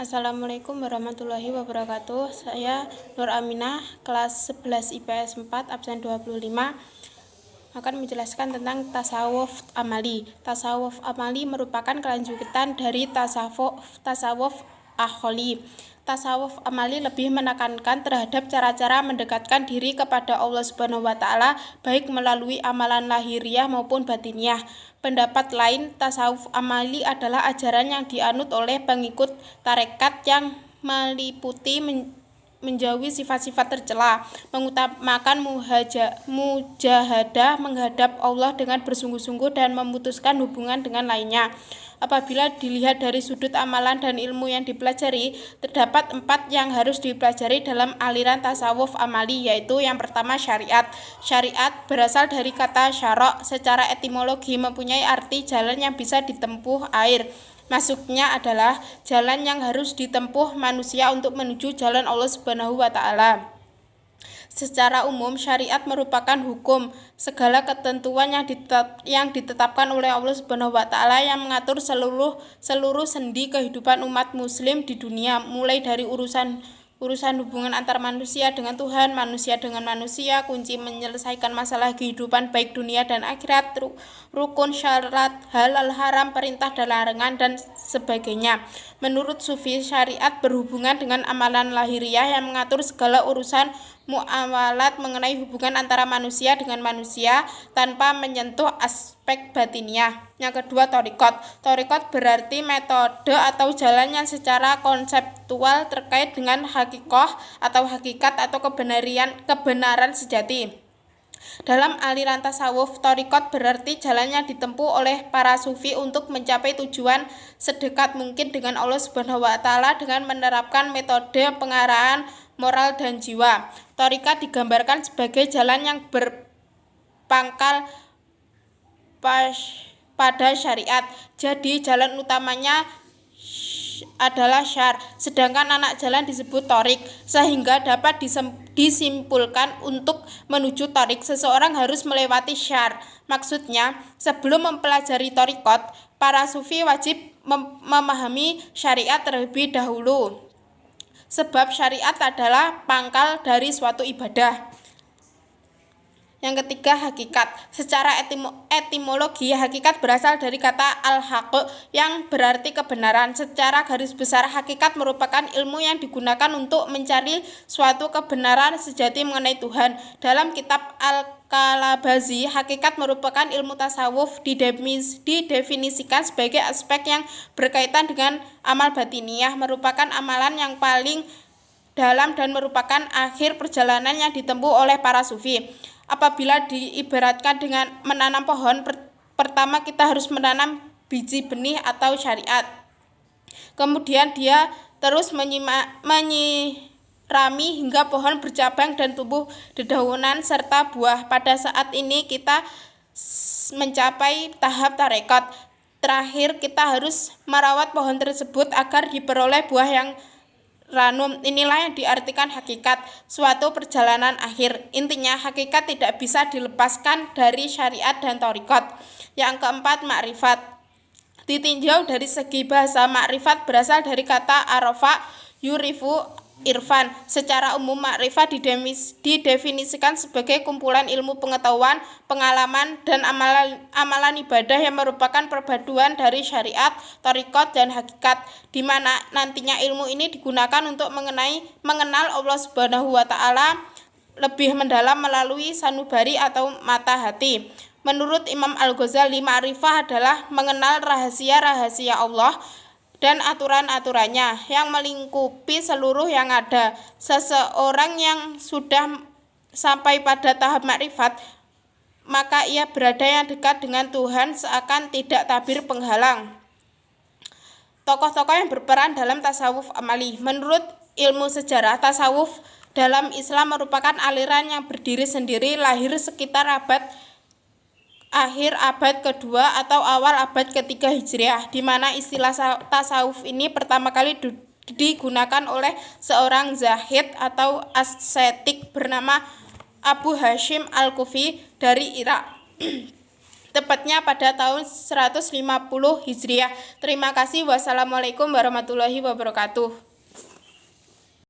Assalamualaikum warahmatullahi wabarakatuh. Saya Nur Aminah, kelas 11 IPS 4, absen 25, akan menjelaskan tentang tasawuf amali. Tasawuf amali merupakan kelanjutan dari tasawuf akholi. Tasawuf amali lebih menekankan terhadap cara-cara mendekatkan diri kepada Allah Subhanahu wa Ta'ala, baik melalui amalan lahiriah maupun batiniah. Pendapat lain, tasawuf amali adalah ajaran yang dianut oleh pengikut tarekat yang meliputi menjauhi sifat-sifat tercela, mengutamakan mujahadah menghadap Allah dengan bersungguh-sungguh dan memutuskan hubungan dengan lainnya. Apabila dilihat dari sudut amalan dan ilmu yang dipelajari, terdapat 4 yang harus dipelajari dalam aliran tasawuf amali, yaitu yang pertama syariat. Syariat berasal dari kata syarok, secara etimologi mempunyai arti jalan yang bisa ditempuh air. Maksudnya adalah jalan yang harus ditempuh manusia untuk menuju jalan Allah Subhanahu wa Ta'ala. Secara umum, syariat merupakan hukum, segala ketentuan yang ditetapkan oleh Allah Subhanahu wa Ta'ala yang mengatur seluruh sendi kehidupan umat muslim di dunia, mulai dari urusan hubungan antar manusia dengan Tuhan, manusia dengan manusia, kunci menyelesaikan masalah kehidupan baik dunia dan akhirat, rukun, syarat, halal, haram, perintah dan larangan, dan sebagainya. Menurut Sufi, syariat berhubungan dengan amalan lahiriah yang mengatur segala urusan muamalat mengenai hubungan antara manusia dengan manusia tanpa menyentuh aspek batiniah. Yang kedua, thariqat. Thariqat berarti metode atau jalan yang secara konseptual terkait dengan hakikoh atau hakikat atau kebenaran sejati. Dalam aliran tasawuf, thariqat berarti jalan yang ditempuh oleh para sufi untuk mencapai tujuan sedekat mungkin dengan Allah Subhanahu wa Ta'ala dengan menerapkan metode pengarahan moral dan jiwa. Thariqat digambarkan sebagai jalan yang berpangkal pada syariat. Jadi jalan utamanya adalah syar, sedangkan anak jalan disebut thariq. Sehingga dapat disimpulkan untuk menuju thariq, seseorang harus melewati syar. Maksudnya, sebelum mempelajari thariqat, para sufi wajib memahami syariat terlebih dahulu, sebab syariat adalah pangkal dari suatu ibadah. Yang ketiga, hakikat. Secara etimologi, hakikat berasal dari kata al-haq yang berarti kebenaran. Secara garis besar, hakikat merupakan ilmu yang digunakan untuk mencari suatu kebenaran sejati mengenai Tuhan. Dalam kitab Al-Kalabazi, hakikat merupakan ilmu tasawuf didefinisikan sebagai aspek yang berkaitan dengan amal batiniah, merupakan amalan yang paling dalam dan merupakan akhir perjalanan yang ditempuh oleh para sufi. Apabila diibaratkan dengan menanam pohon, pertama kita harus menanam biji benih atau syariat. Kemudian dia terus menyirami hingga pohon bercabang dan tumbuh dedaunan serta buah. Pada saat ini kita mencapai tahap tarekat. Terakhir, kita harus merawat pohon tersebut agar diperoleh buah yang ranum. Inilah yang diartikan hakikat, suatu perjalanan akhir. Intinya, hakikat tidak bisa dilepaskan dari syariat dan thariqat. Yang keempat, makrifat. Ditinjau dari segi bahasa, makrifat berasal dari kata arafa yurifu irfan. Secara umum, makrifat didefinisikan sebagai kumpulan ilmu pengetahuan, pengalaman, dan amalan ibadah yang merupakan perpaduan dari syariat, thariqat, dan hakikat, di mana nantinya ilmu ini digunakan untuk mengenal Allah Subhanahu wa Ta'ala lebih mendalam melalui sanubari atau mata hati. Menurut Imam Al-Ghazali, ma'rifah adalah mengenal rahasia-rahasia Allah dan aturan-aturannya yang melingkupi seluruh yang ada. Seseorang yang sudah sampai pada tahap makrifat, maka ia berada yang dekat dengan Tuhan seakan tidak tabir penghalang. Tokoh-tokoh yang berperan dalam tasawuf amali. Menurut ilmu sejarah, tasawuf dalam Islam merupakan aliran yang berdiri sendiri, lahir sekitar akhir abad kedua atau awal abad ketiga Hijriah, di mana istilah tasawuf ini pertama kali digunakan oleh seorang zahid atau ascetik bernama Abu Hashim Al-Kufi dari Irak. tepatnya pada tahun 150 Hijriah. Terima kasih. Wassalamualaikum warahmatullahi wabarakatuh.